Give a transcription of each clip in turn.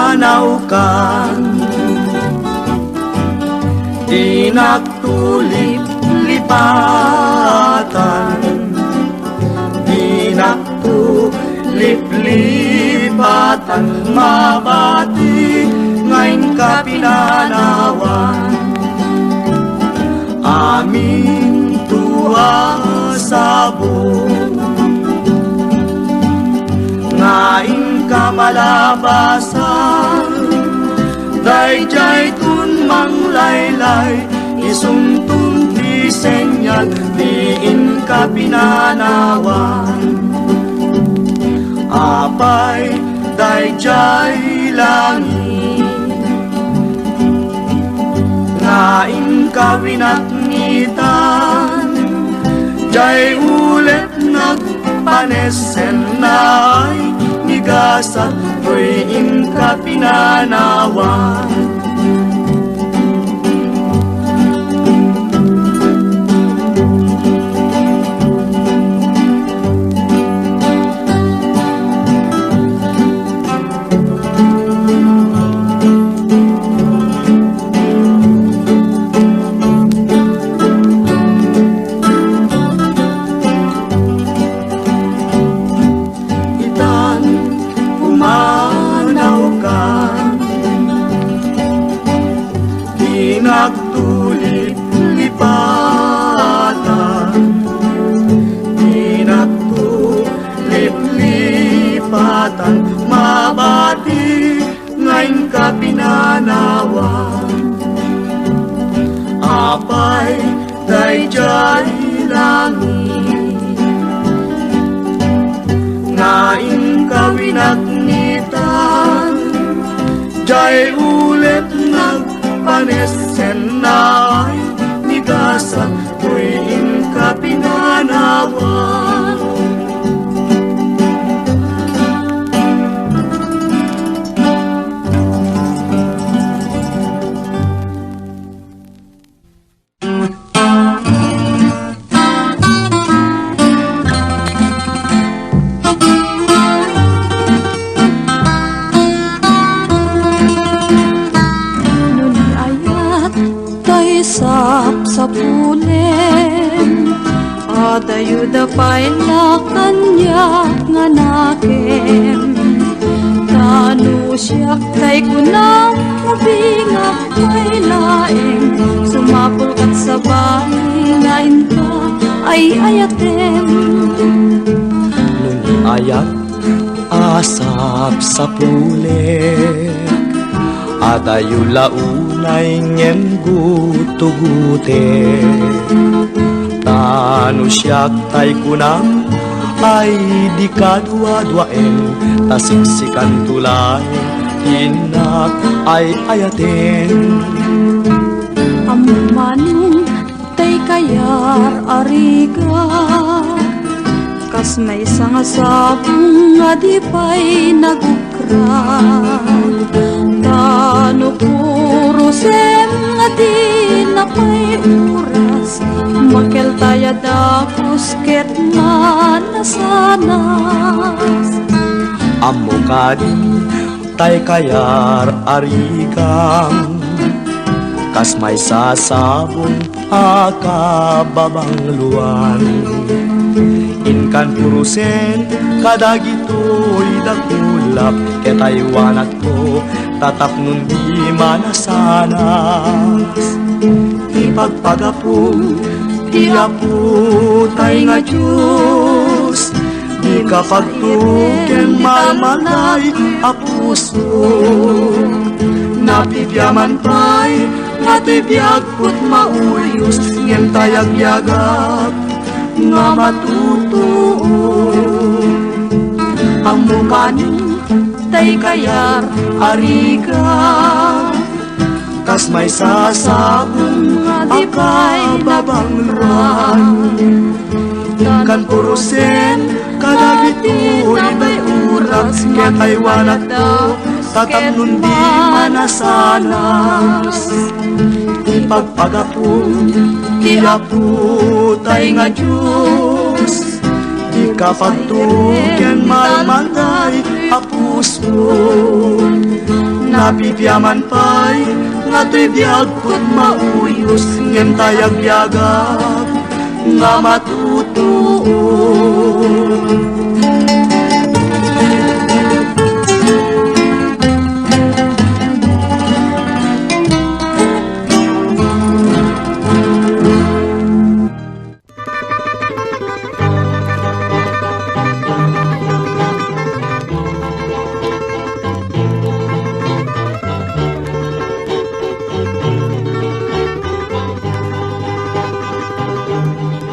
pumanawkan, di naktulip-lipatan, di naktulip-lipatan, mabati ngayon ka pinanawan. Aming tuwa sabong, ngayon ka malabasan, dayjay tun manglaylay, isungtong ti senyal, diin ka pinanawan. Apay dayjay langit, ngayon ka winatngitan, jay ulit nagpanesen na ay nigasat, tuwing ka pinanawan. Naktulip-lipatan, di naktulip-lipatan, mabati ngayon ka pinanawan. Apay dayjay langit, ngayon ka winatnitan, jay ulit nagpanesen na ay nigasat, tuwing ka pinanawan. Sapulen adayuda paila kanyak nga nakem, tanu siyak tay kunang mabingak kay laeng, sumapul kat sa bahay ngayon ka ay ayatem. Nung ayat asap sa pulen, adayu launay ngem gutugute, tanu siyak tay kunam ay di kadwa-dwaen, tasiksikan tulay inak ay ayaten. Amumanong tay kayar ariga, kas may nga sabong nga di pa'y nagukran, tano puro sem nga di na pa'y oras, makel taya da kusket nga nasanas. Amo kadi tay kayar arigang, kas may sasabong akababang luwan. Inkan purusen kadagito'y dakulap, ketaywanat ko tatap nun di manasanas. Ipagpagapong ti apo tay nga Diyos, di kapagtuken malmalay apuso, napibyaman pa'y natibiyag put mauyos, ngem tayag-yagap nga matutuo. Ang mukha niyo tay kayar ariga, kas may sasabong akababang ran. Kan purusen kadagito'y nag-uras, kaya kaywanat ko tatap nun di manasanas. Ipagpagapong kiaputay nga Diyos, di kapagtuken malmatay apuso, Napipyaman pa'y nga to'y biyag put mauyos ngem tayag biyagak nga matutuon.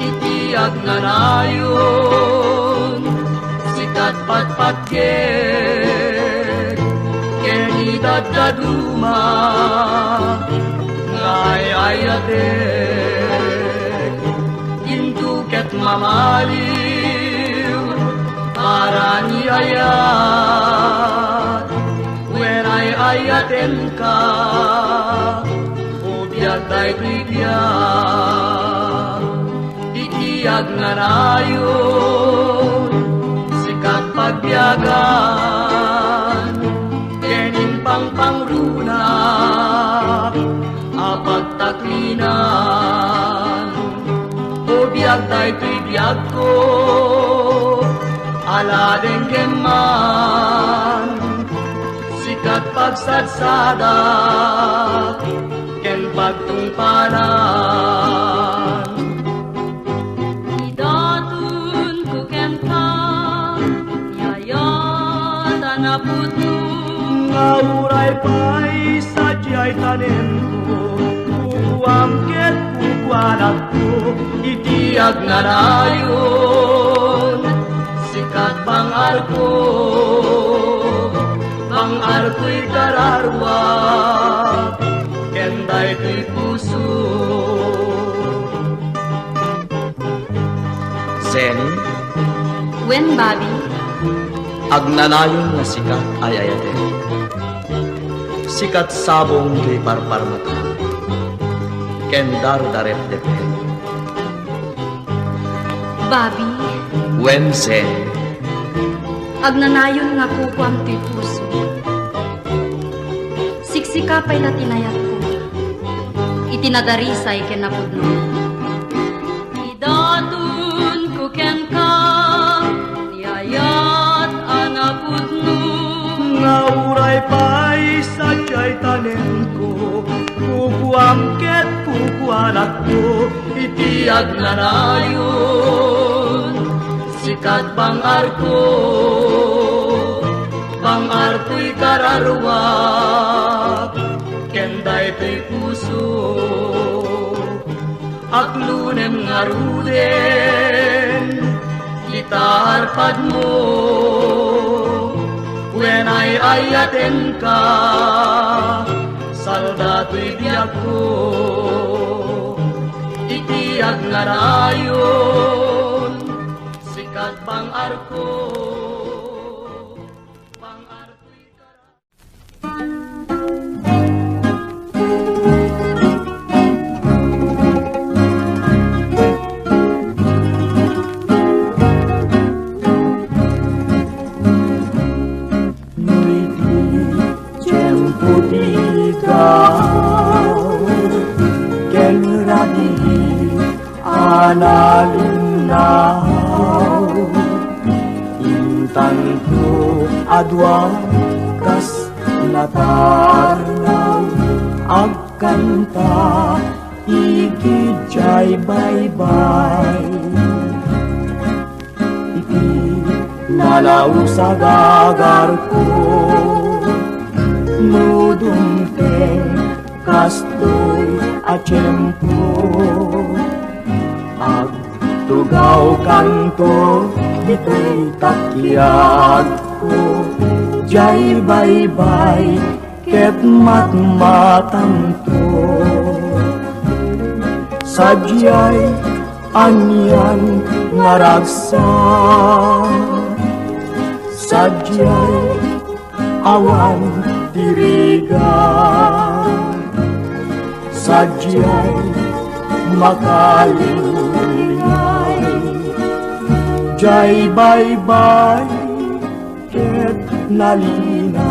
Itiyak na nayon, sikat patpatket, keni dadaduma, ngay ayatek, induket mamaliw, para ni ayat, when ay ayaten ka, ubiyag tay bibiyag. Itiyak nga nayon, sikat pagbiyagan, kening pangpangrunak, apagtaklinan. O biyag tayo to'y biyag ko, aladeng keman, sikat pagsatsadak, ken pagtungpanan. Ngauray pa'y sadyay tanem ko, kukuangket kukuanak ko, Itiyak na nayon, sikat bangar ko'y kararwak, kenday to'y puso. Zeni, When, Bobby? agnanayon nga sikat ay ayate. Sikat sabong to'y parparmata, kendar darep depe. Bobby, When Zeni, agnanayon nga kukwam ti puso. Siksika pa'y natinayat ko, itinadarisay kenapudno. Idatun ko ken ka, tiyayat anapudno. ngauray pa'y sadyay tanem ko, kukuangket kukuanak ko, Itiyak na nayon, sikat bangar ko'y kararwak, kenday to'y puso. Aklunem nga ruden, gitarpad mo, when ay ayaten ka, salda to'y biyak ko. Itiyak nga nayon, sikat bangar ko, bangar ko'y kararwak. Analinaw Intan ko adwa kas natarnaw Agkanta ikijay baybay Iti nalaw sa gagar ko Nudumpeng kastoy at tiyempo Agtugaw kanto, dito'y takyag ko Jay baybay, ket matmatanto Sadyay, anyan ngaragsa Sadyay, awan dirigan Sadyay, makalingay Jay baybay ket nalina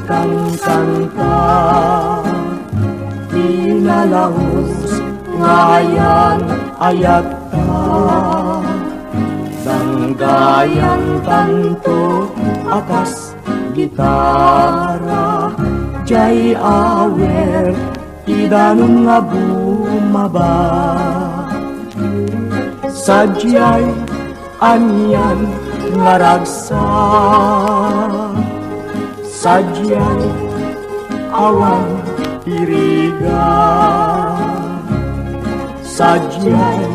kang kanta, pinalahos ngayan ayat ta, danggayan tanto akas gitara, jay awer idanong nga bumaba, sadyay anyan nga ragsa, sadyay awan iriga, sadyay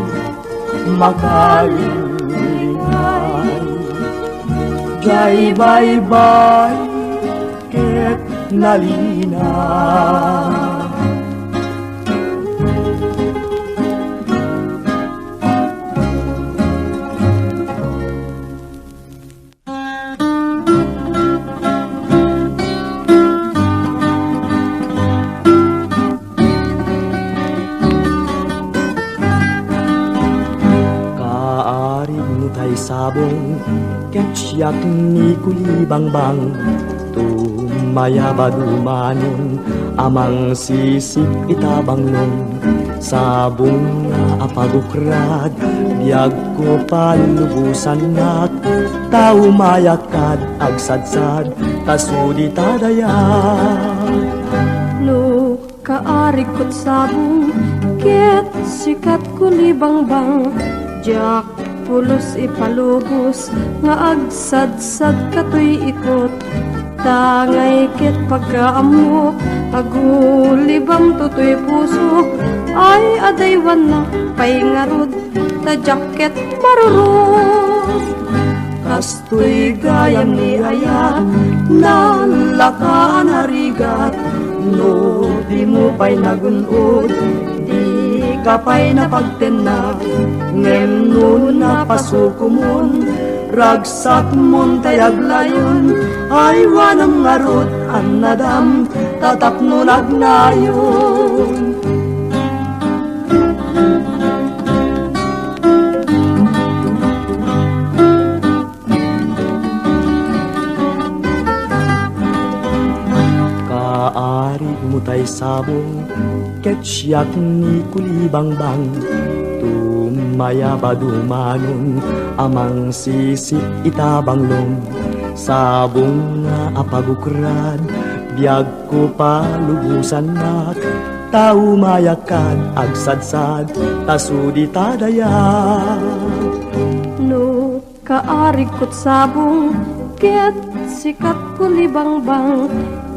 makalingay, jay bye-bye ket nalina. Sabong ketyak ni kulibangbang, tumaya badumanon amang sisip itabang nung, sabong nga apagukrad biag ko palubusan nak, tao mayakad agsadsad tasudi tadayag. No kaarig kot sabong ket sikat kulibangbang, jak pulos ipalubos nga agsadsad katoy ikot, tangay ket pagkaamok agulibang tutoy puso, ay adaywan na pay ngarod ta jacket marurot, kastoy gayam ni ayat nalakaan harigat, no di mo pay nagunod di kapay na pagtenna, ngem nun na pasukumon, ragsak mon tayag layon, ay wanang ngarot an nadam, tatap nun agnayon. Kaari mutay sabong ketyak ni kulibangbang, tumaya badumanon amang sisip itabang long, sabong nga apagukrad biag ko palubusan nak, tao mayakad agsadsad tasudi tadayag. No kaarig kot sabong ket sikat kulibangbang,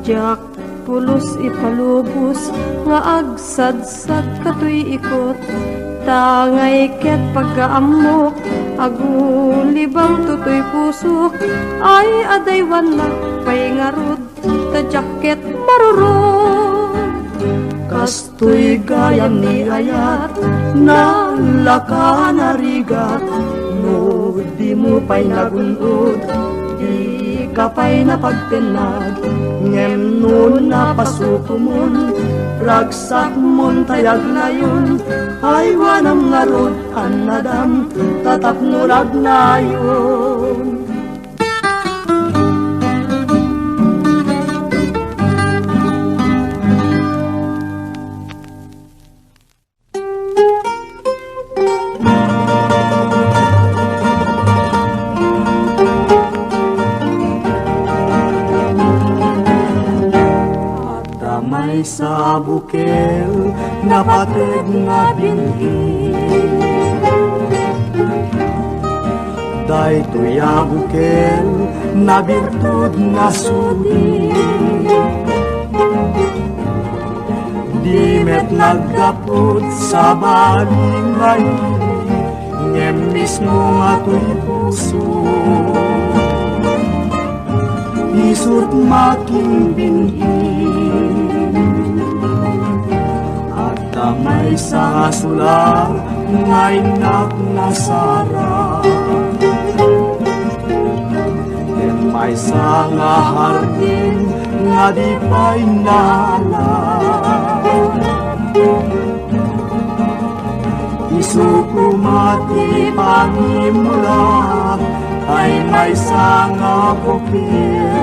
jak pulos ipalubos nga agsadsad katoy ikot, tangay ket pagkaamok agulibang tutoy puso, ay adaywan na pay ngarod ta jacket marurot, kastoy gayam ni ayat nalakaan harigat, no di mo pay nagunod di kapay na pagtenag, ngem nun na pasuko mon, ragsak mon tayag layon, ay wanam ngarod an nadam, tatap nurag nayon. Sa bukel napated nga binhi, day tuya bukel na birtud nga sudi, di met naggapot sa balingay, ngem mismo nga tuy puso, isut making binhi. May sa sula ngay nak nasara, ken may sa nga hardin nga di pa'y nala, isuko mati pangimula ay may sa nga bukil,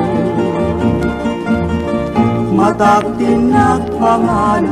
katak tinagpangalan.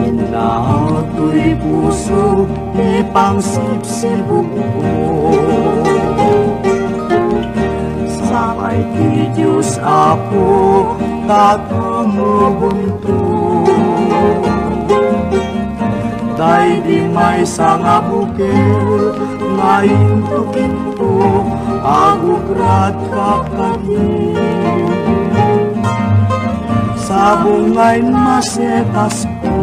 Inato'y puso, ipangsip-sibog ko. Sapay ti Diyos Apo, tatumubunto. Day di may sanga bukil, ngayon tukinto, agugrad kakagin. Sa bungay masetas ko,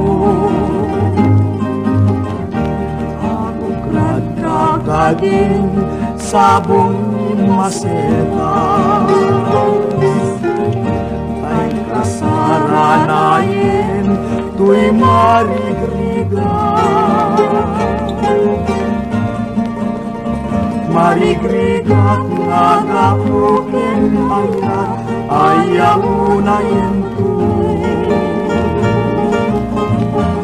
agugrad kakagin, sa bungay masetas. Ay kasaranayin, tuy marigriga. Marigrigat nagapukin pangkat, ayaw na yento.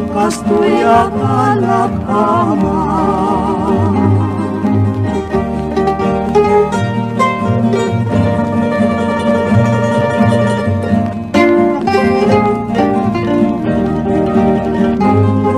Kastoy ak anak ama.